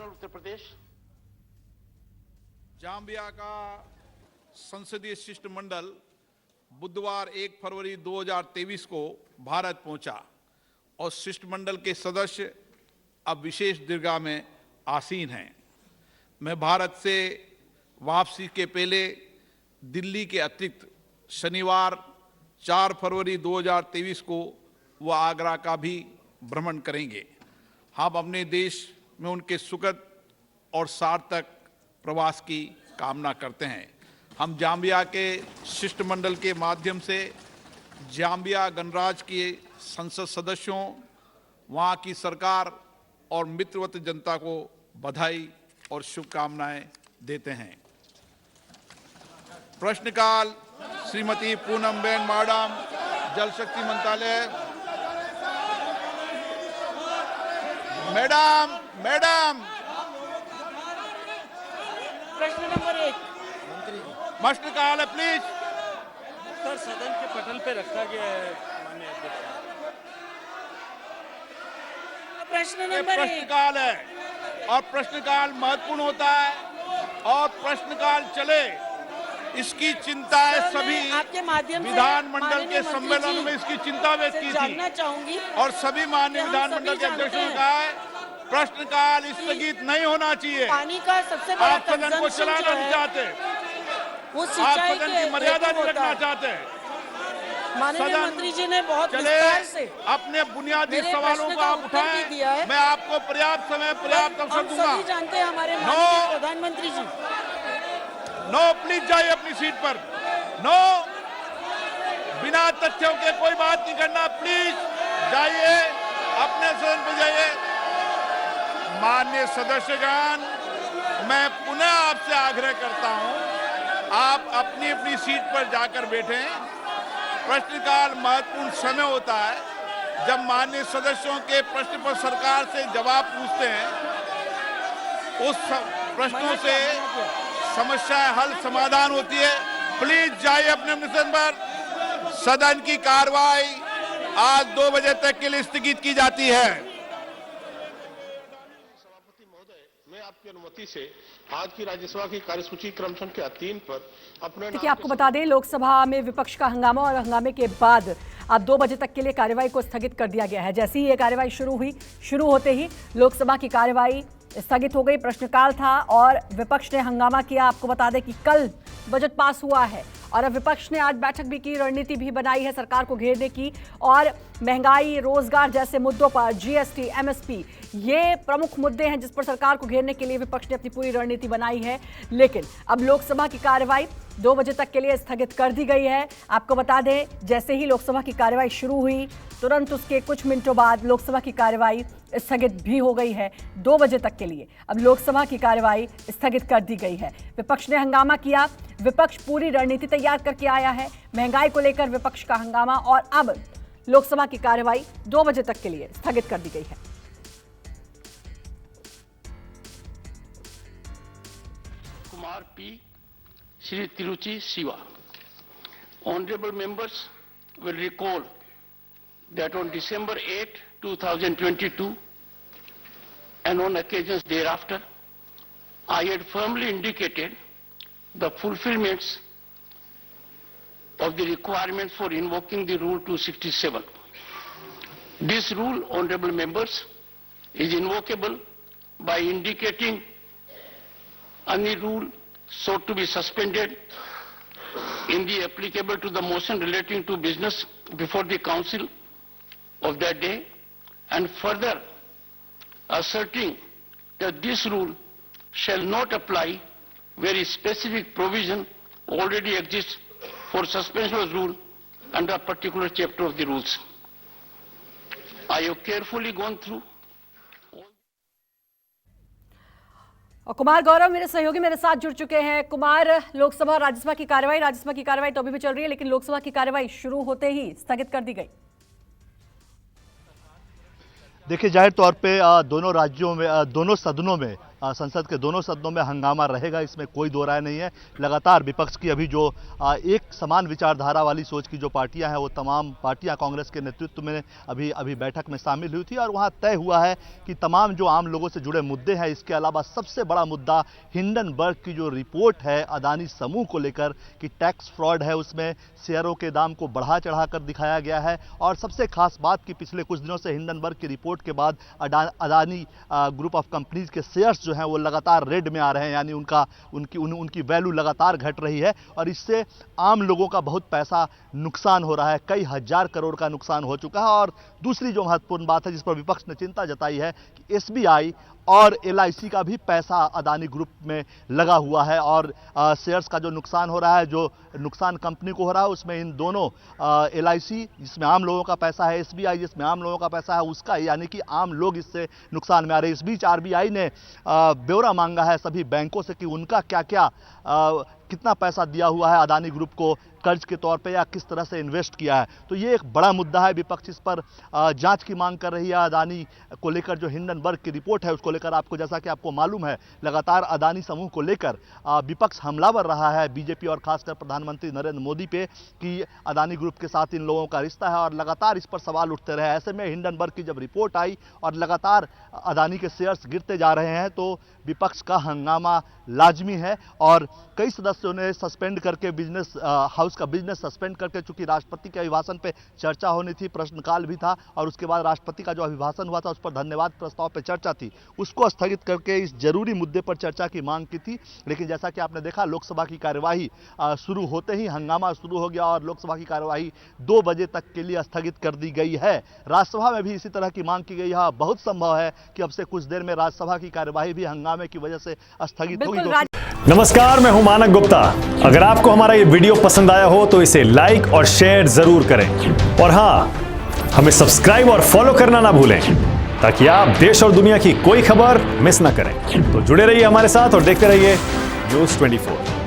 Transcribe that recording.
Uttar Pradesh. Zambia का संसदीय शिष्टमंडल बुधवार 1 फरवरी 2023 को भारत पहुंचा और शिष्टमंडल के सदस्य अब विशेष दीर्घा में आसीन हैं। मैं भारत से वापसी के पहले दिल्ली के अतिरिक्त शनिवार 4 फरवरी 2023 को वह आगरा का भी भ्रमण करेंगे। हम अपने देश में उनके सुखद और सार्थक प्रवास की कामना करते हैं। हम जाम्बिया के शिष्टमंडल के माध्यम से जाम्बिया गणराज्य के संसद सदस्यों, वहाँ की सरकार और मित्रवत जनता को बधाई और शुभकामनाएं देते हैं। प्रश्नकाल श्रीमती पूनमबेन माडम, जल शक्ति मंत्रालय। मैडम प्रश्न नंबर 1 प्रश्नकाल है प्लीज। सर, सदन के पटल पे रखा गया है माननीय अध्यक्ष। प्रश्न नंबर 1 प्रश्नकाल है और प्रश्नकाल महत्वपूर्ण होता है और प्रश्नकाल चले, इसकी चिंता है सभी आपके माध्यम से विधानमंडल के सम्मेलन में इसकी चिंता व्यक्त की थी जानना चाहूंगी और सभी माननीय विधानमंडल के अध्यक्षों ने कहा है प्रश्नकाल स्थगित नहीं होना चाहिए। पानी का सबसे बड़ा आप सदन को कंजम्पशन चलाना जो नहीं है चाहते, वो आप सिंचाई सदन के की मर्यादा हेतु नहीं होता रखना है। चाहते। माननीय सदन मंत्री जी ने बहुत चले, विस्तार से अपने बुनियादी मेरे सवालों प्रश्न को का आप उत्तर भी उठाएं। दिया है। मैं आपको पर्याप्त समय पर्याप्त अवसर हम दूंगा। सभी जानते हैं हमारे माननीय प्रधानमंत्री जी। नो, प्लीज जाइए अपनी सीट पर। नो, बिना तथ्यों के कोई बात नहीं करना। प्लीज जाइए अपने सदन पर जाइए। माननीय सदस्यगण, मैं पुनः आपसे आग्रह करता हूं, आप अपनी अपनी सीट पर जाकर बैठें। प्रश्नकाल महत्वपूर्ण समय होता है जब माननीय सदस्यों के प्रश्न पर सरकार से जवाब पूछते हैं, उस प्रश्नों से समस्या हल समाधान होती है। प्लीज जाइए अपने अपने सदन पर। सदन की कार्रवाई आज 2 बजे तक के लिए स्थगित की जाती है। सभापति महोदय, मैं आपकी अनुमति से आज की राज्यसभा की कार्यसूची क्रम संख्या 3 पर अपने देखिए, आपको बता दें, लोकसभा में विपक्ष का हंगामा और हंगामे के बाद अब 2 बजे तक के लिए कार्यवाही को स्थगित कर दिया गया है। जैसे ही ये कार्यवाही शुरू होते ही लोकसभा की कार्यवाही स्थगित हो गई। प्रश्नकाल था और विपक्ष ने हंगामा किया। आपको बता दें कि कल बजट पास हुआ है और अब विपक्ष ने आज बैठक भी की, रणनीति भी बनाई है सरकार को घेरने की और महंगाई, रोजगार जैसे मुद्दों पर, जीएसटी, एमएसपी, ये प्रमुख मुद्दे हैं जिस पर सरकार को घेरने के लिए विपक्ष ने अपनी पूरी रणनीति बनाई है। लेकिन अब लोकसभा की कार्यवाही 2 बजे तक के लिए स्थगित कर दी गई है। आपको बता दें, जैसे ही लोकसभा की कार्यवाही शुरू हुई तुरंत उसके कुछ मिनटों बाद लोकसभा की कार्यवाही स्थगित भी हो गई है 2 बजे तक के लिए। अब लोकसभा की कार्यवाही स्थगित कर दी गई है। विपक्ष ने हंगामा किया, विपक्ष पूरी रणनीति तैयार करके आया है। महंगाई को लेकर विपक्ष का हंगामा और अब लोकसभा की कार्यवाही 2 बजे तक के लिए स्थगित कर दी गई है। Kumar P, Shri Tiruchi Shiva. Honorable members will recall that on December 8, 2022, and on occasions thereafter, I had firmly indicated the fulfillments of the requirements for invoking the Rule 267. This rule, honorable members, is invocable by indicating any rule sought to be suspended in the applicable to the motion relating to business before the council of that day, and further asserting that this rule shall not apply where a specific provision already exists for suspension of rule under a particular chapter of the rules. I have carefully gone through. और कुमार गौरव मेरे सहयोगी मेरे साथ जुड़ चुके हैं। कुमार, लोकसभा राज्यसभा की कार्यवाही तो अभी भी चल रही है, लेकिन लोकसभा की कार्यवाही शुरू होते ही स्थगित कर दी गई। देखिए, जाहिर तौर पे दोनों राज्यों में, दोनों सदनों में संसद के दोनों सदनों में हंगामा रहेगा, इसमें कोई दो राय नहीं है। लगातार विपक्ष की अभी जो एक समान विचारधारा वाली सोच की जो पार्टियां हैं वो तमाम पार्टियां कांग्रेस के नेतृत्व में अभी बैठक में शामिल हुई थी और वहां तय हुआ है कि तमाम जो आम लोगों से जुड़े मुद्दे हैं, इसके अलावा सबसे बड़ा मुद्दा हिंडनबर्ग की जो रिपोर्ट है अदानी समूह को लेकर कि टैक्स फ्रॉड है, उसमें शेयरों के दाम को बढ़ा चढ़ा कर दिखाया गया है। और सबसे खास बात कि पिछले कुछ दिनों से हिंडनबर्ग की रिपोर्ट के बाद अदानी ग्रुप ऑफ कंपनीज के शेयर्स जो हैं वो लगातार रेड में आ रहे हैं, यानी उनकी वैल्यू लगातार घट रही है और इससे आम लोगों का बहुत पैसा नुकसान हो रहा है, कई हजार करोड़ का नुकसान हो चुका है। और दूसरी जो महत्वपूर्ण बात है जिस पर विपक्ष ने चिंता जताई है कि एसबीआई और एलआईसी का भी पैसा अदानी ग्रुप में लगा हुआ है और शेयर्स का जो नुकसान हो रहा है, जो नुकसान कंपनी को हो रहा है, उसमें इन दोनों एलआईसी जिसमें आम लोगों का पैसा है, एसबीआई जिसमें आम लोगों का पैसा है, उसका यानी कि आम लोग इससे नुकसान में आ रहे हैं। इस बीच आरबीआई ने ब्यौरा मांगा है सभी बैंकों से कि उनका क्या क्या कितना पैसा दिया हुआ है अदानी ग्रुप को कर्ज के तौर पे या किस तरह से इन्वेस्ट किया है। तो ये एक बड़ा मुद्दा है, विपक्ष इस पर जांच की मांग कर रही है। अदानी को लेकर जो हिंडनबर्ग की रिपोर्ट है उसको लेकर आपको, जैसा कि आपको मालूम है, लगातार अदानी समूह को लेकर विपक्ष हमलावर रहा है बीजेपी और खासकर प्रधानमंत्री नरेंद्र मोदी पे कि अदानी ग्रुप के साथ इन लोगों का रिश्ता है और लगातार इस पर सवाल उठते रहे। ऐसे में हिंडनबर्ग की जब रिपोर्ट आई और लगातार अदानी के शेयर्स गिरते जा रहे हैं तो विपक्ष का हंगामा लाजमी है और कई सदस्यों ने सस्पेंड करके बिजनेस हाउस का बिजनेस सस्पेंड करके, चूंकि राष्ट्रपति के अभिभाषण पे चर्चा होनी थी, प्रश्नकाल भी था और उसके बाद राष्ट्रपति का जो अभिभाषण हुआ था उस पर धन्यवाद प्रस्ताव पे चर्चा थी, उसको स्थगित करके इस जरूरी मुद्दे पर चर्चा की मांग की थी। लेकिन जैसा कि आपने देखा लोकसभा की कार्यवाही शुरू होते ही हंगामा शुरू हो गया और लोकसभा की कार्यवाही 2 बजे तक के लिए स्थगित कर दी गई है। राज्यसभा में भी इसी तरह की मांग की गई है। बहुत संभव है कि अब से कुछ देर में राज्यसभा की कार्यवाही भी हंगामे की वजह से स्थगित होगी। नमस्कार, मैं हूं मानक गुप्ता। अगर आपको हमारा ये वीडियो पसंद आया हो तो इसे लाइक और शेयर जरूर करें और हां, हमें सब्सक्राइब और फॉलो करना ना भूलें ताकि आप देश और दुनिया की कोई खबर मिस ना करें। तो जुड़े रहिए हमारे साथ और देखते रहिए न्यूज़ 24।